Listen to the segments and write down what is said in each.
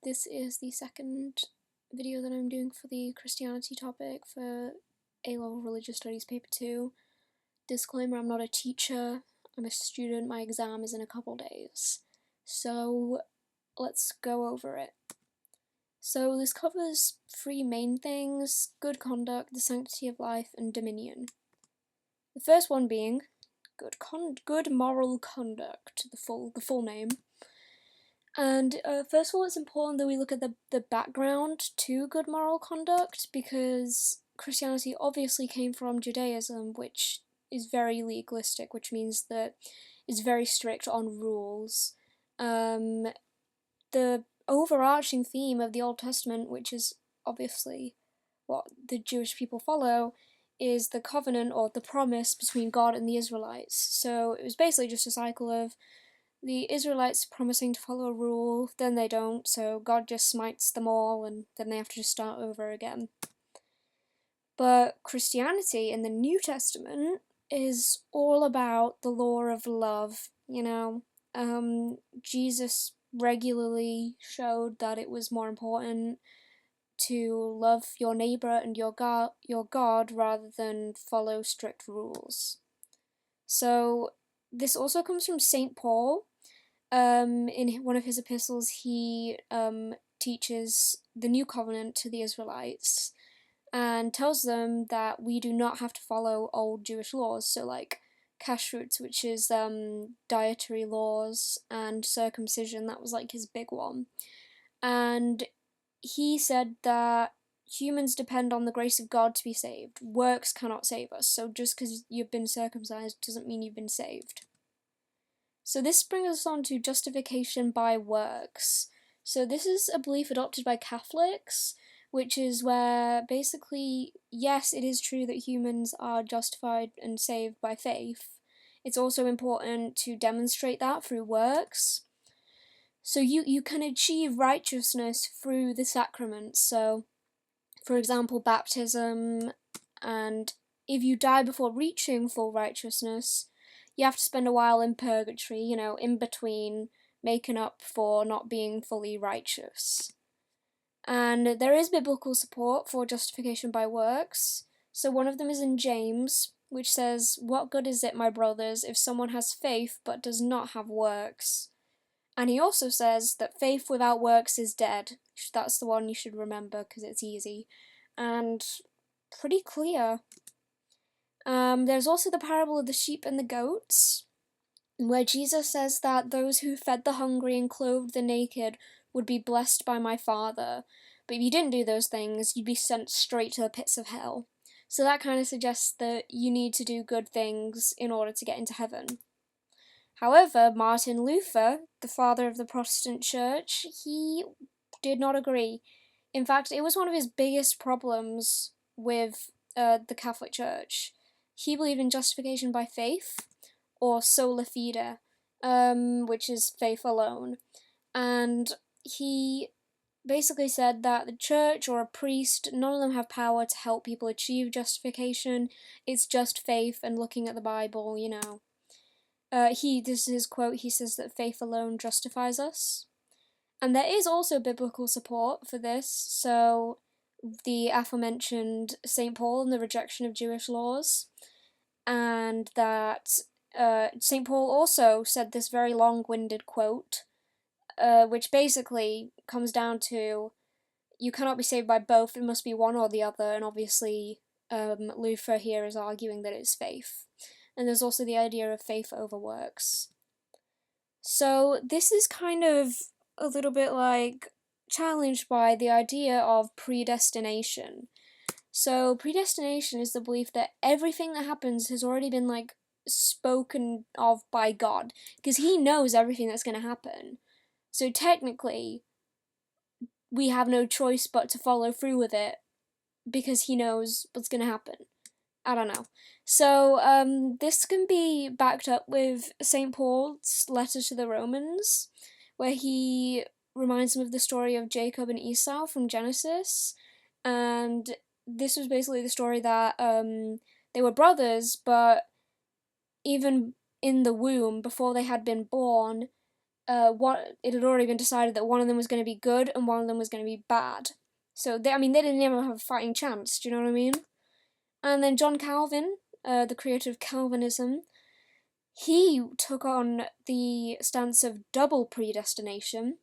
This is the second video that I'm doing for the Christianity topic for A-Level Religious Studies Paper 2. Disclaimer, I'm not a teacher, I'm a student, my exam is in a couple days. So, let's go over it. So, this covers three main things: good conduct, the sanctity of life, and dominion. The first one being good moral conduct, the full name. And first of all, it's important that we look at the background to good moral conduct, because Christianity obviously came from Judaism, which is very legalistic, which means that it's very strict on rules. The overarching theme of the Old Testament, which is obviously what the Jewish people follow, is the covenant or the promise between God and the Israelites. So it was basically just a cycle of the Israelites promising to follow a rule, then they don't, so God just smites them all, and then they have to just start over again. But Christianity in the New Testament is all about the law of love, Jesus regularly showed that it was more important to love your neighbour and your God rather than follow strict rules. So this also comes from St. Paul. In one of his epistles, he teaches the new covenant to the Israelites and tells them that we do not have to follow old Jewish laws, so like kashrut, which is dietary laws, and circumcision. That was like his big one. And he said that humans depend on the grace of God to be saved. Works cannot save us, so just because you've been circumcised doesn't mean you've been saved. So this brings us on to justification by works. So this is a belief adopted by Catholics, which is where basically, yes, it is true that humans are justified and saved by faith. It's also important to demonstrate that through works. So you can achieve righteousness through the sacraments. So, for example, baptism, and if you die before reaching full righteousness, you have to spend a while in purgatory, in between, making up for not being fully righteous. And there is biblical support for justification by works. So one of them is in James, which says, "What good is it, my brothers, if someone has faith but does not have works?" And he also says that faith without works is dead. That's the one you should remember because it's easy and pretty clear. There's also the parable of the sheep and the goats, where Jesus says that those who fed the hungry and clothed the naked would be blessed by my Father, but if you didn't do those things, you'd be sent straight to the pits of hell. So that kind of suggests that you need to do good things in order to get into heaven. However, Martin Luther, the father of the Protestant Church, he did not agree. In fact, it was one of his biggest problems with the Catholic Church. He believed in justification by faith, or sola fide, which is faith alone. And he basically said that the church or a priest, none of them have power to help people achieve justification. It's just faith and looking at the Bible, this is his quote, he says that faith alone justifies us. And there is also biblical support for this, so the aforementioned St. Paul and the rejection of Jewish laws, and that St. Paul also said this very long-winded quote, which basically comes down to, you cannot be saved by both, it must be one or the other, and obviously Luther here is arguing that it's faith. And there's also the idea of faith over works. So this is kind of a little bit like challenged by the idea of predestination. So predestination is the belief that everything that happens has already been spoken of by God, because he knows everything that's going to happen. So technically, we have no choice but to follow through with it, because he knows what's going to happen. I don't know. So, this can be backed up with St. Paul's letter to the Romans, where he reminds them of the story of Jacob and Esau from Genesis, and this was basically the story that they were brothers, but even in the womb, before they had been born, it had already been decided that one of them was going to be good and one of them was going to be bad. So they didn't even have a fighting chance. Do you know what I mean? And then John Calvin, the creator of Calvinism, he took on the stance of double predestination,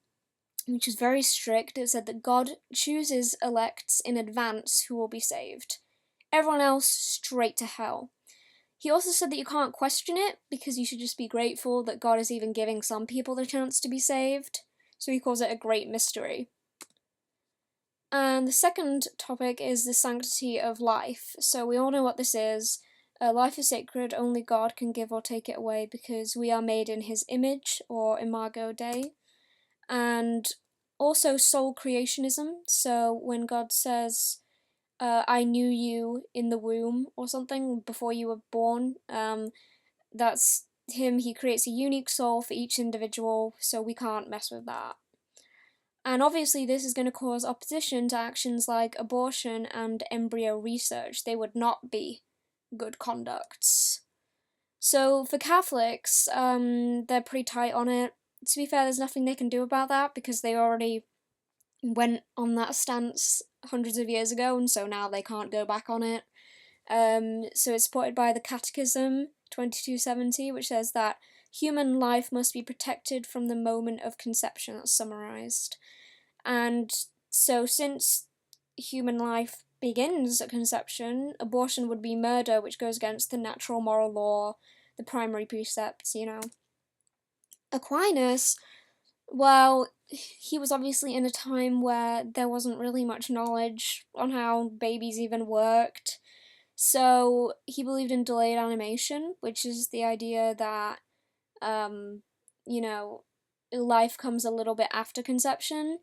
which is very strict. It said that God chooses elects in advance who will be saved. Everyone else straight to hell. He also said that you can't question it because you should just be grateful that God is even giving some people the chance to be saved. So he calls it a great mystery. And the second topic is the sanctity of life. So we all know what this is. Life is sacred, only God can give or take it away because we are made in his image, or imago Dei. And also soul creationism. So when God says, I knew you in the womb or something before you were born, that's him. He creates a unique soul for each individual, so we can't mess with that. And obviously, this is going to cause opposition to actions like abortion and embryo research. They would not be good conducts. So for Catholics, they're pretty tight on it. To be fair, there's nothing they can do about that because they already went on that stance hundreds of years ago, and so now they can't go back on it. So it's supported by the Catechism 2270, which says that human life must be protected from the moment of conception. That's summarised. And so since human life begins at conception, abortion would be murder, which goes against the natural moral law, the primary precepts, you know. Aquinas, well, he was obviously in a time where there wasn't really much knowledge on how babies even worked. So he believed in delayed animation, which is the idea that, you know, life comes a little bit after conception.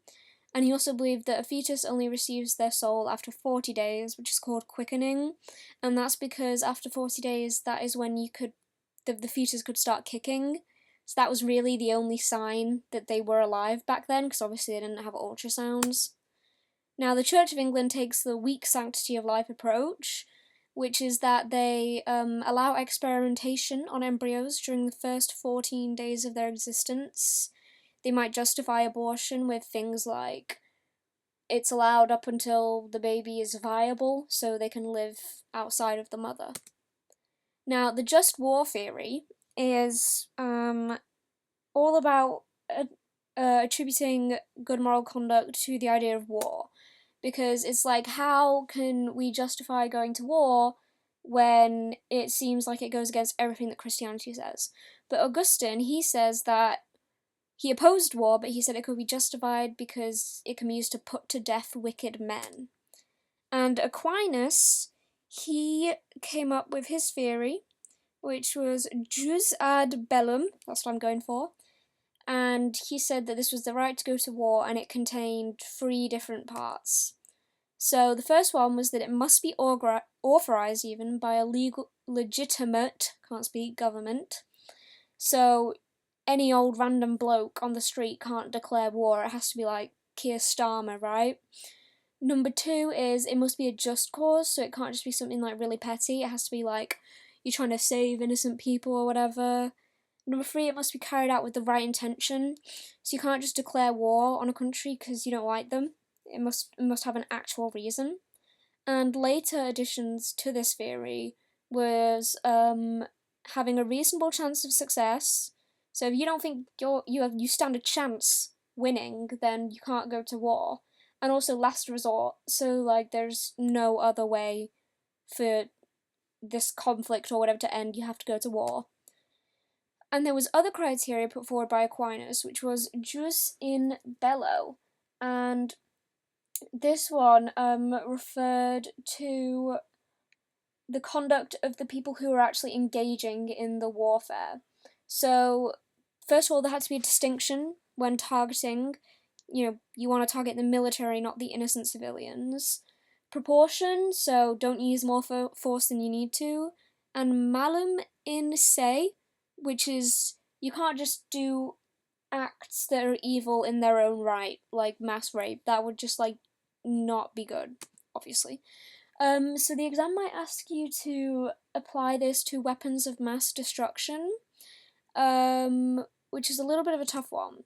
And he also believed that a fetus only receives their soul after 40 days, which is called quickening. And that's because after 40 days, that is when the fetus could start kicking. So that was really the only sign that they were alive back then, because obviously they didn't have ultrasounds. Now, the Church of England takes the weak sanctity of life approach, which is that they allow experimentation on embryos during the first 14 days of their existence. They might justify abortion with things like it's allowed up until the baby is viable, so they can live outside of the mother. Now, the just war theory is all about attributing good moral conduct to the idea of war. Because it's like, how can we justify going to war when it seems like it goes against everything that Christianity says? But Augustine, he says that he opposed war, but he said it could be justified because it can be used to put to death wicked men. And Aquinas, he came up with his theory, which was jus ad bellum, that's what I'm going for, and he said that this was the right to go to war, and it contained 3 different parts. So the first one was that it must be authorised even by a legitimate, can't speak, government. So any old random bloke on the street can't declare war. It has to be like Keir Starmer, right? Number 2 is it must be a just cause, so it can't just be something like really petty. It has to be like you're trying to save innocent people or whatever. Number 3, it must be carried out with the right intention. So you can't just declare war on a country because you don't like them. It must have an actual reason. And later additions to this theory was having a reasonable chance of success. So if you don't think you stand a chance winning, then you can't go to war. And also last resort. So like there's no other way for this conflict or whatever to end. You have to go to war. And there was other criteria put forward by Aquinas, which was jus in bello, and this one referred to the conduct of the people who were actually engaging in the warfare. So, first of all, there had to be a distinction when targeting. You want to target the military, not the innocent civilians. Proportion, so don't use more force than you need to. And malum in se, which is you can't just do acts that are evil in their own right, like mass rape. That would just not be good, obviously. So the exam might ask you to apply this to weapons of mass destruction. which is a little bit of a tough one.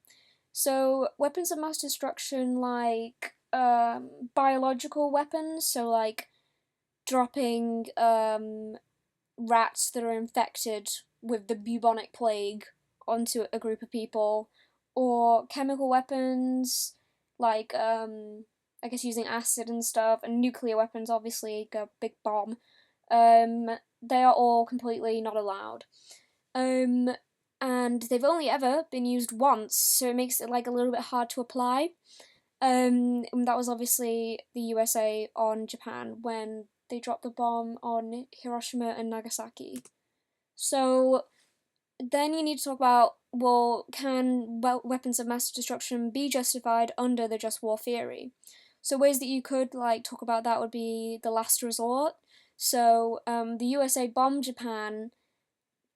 So weapons of mass destruction, like biological weapons, so like dropping rats that are infected with the bubonic plague onto a group of people, or chemical weapons like I guess using acid and stuff, and nuclear weapons, obviously, like a big bomb. They are all completely not allowed. Um, and they've only ever been used once, so it makes it like a little bit hard to apply. And that was obviously the USA on Japan when they dropped the bomb on Hiroshima and Nagasaki. So then you need to talk about, well, can weapons of mass destruction be justified under the just war theory? So ways that you could like talk about that would be the last resort. So the USA bombed Japan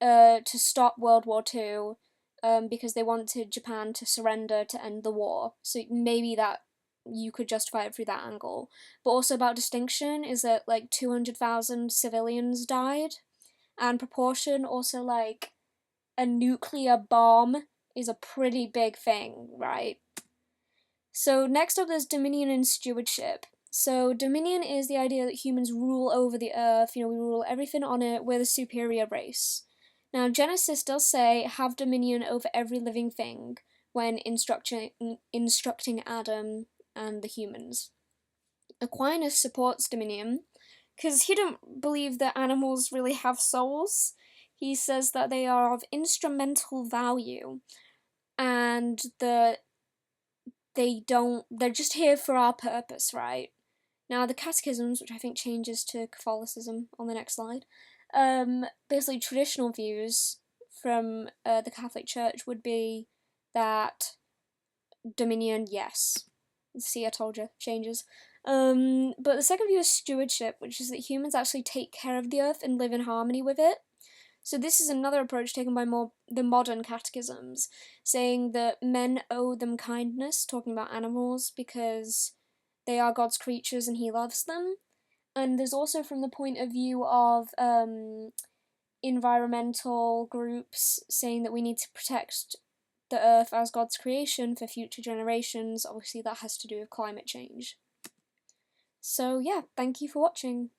to stop World War II because they wanted Japan to surrender to end the war. So maybe that you could justify it through that angle. But also about distinction is that like 200,000 civilians died, and proportion also like a nuclear bomb is a pretty big thing, right? So next up there's dominion and stewardship. So dominion is the idea that humans rule over the earth, we rule everything on it, we're the superior race. Now Genesis does say have dominion over every living thing when instructing Adam and the humans. Aquinas supports dominion because he don't believe that animals really have souls. He says that they are of instrumental value and that they're just here for our purpose, right? Now the catechisms, which I think changes to Catholicism on the next slide, basically traditional views from the Catholic Church would be that dominion, yes. See, I told you, changes. But the second view is stewardship, which is that humans actually take care of the earth and live in harmony with it. So this is another approach taken by the modern catechisms, saying that men owe them kindness, talking about animals, because they are God's creatures and he loves them. And there's also from the point of view of environmental groups saying that we need to protect the earth as God's creation for future generations. Obviously that has to do with climate change. So yeah, thank you for watching.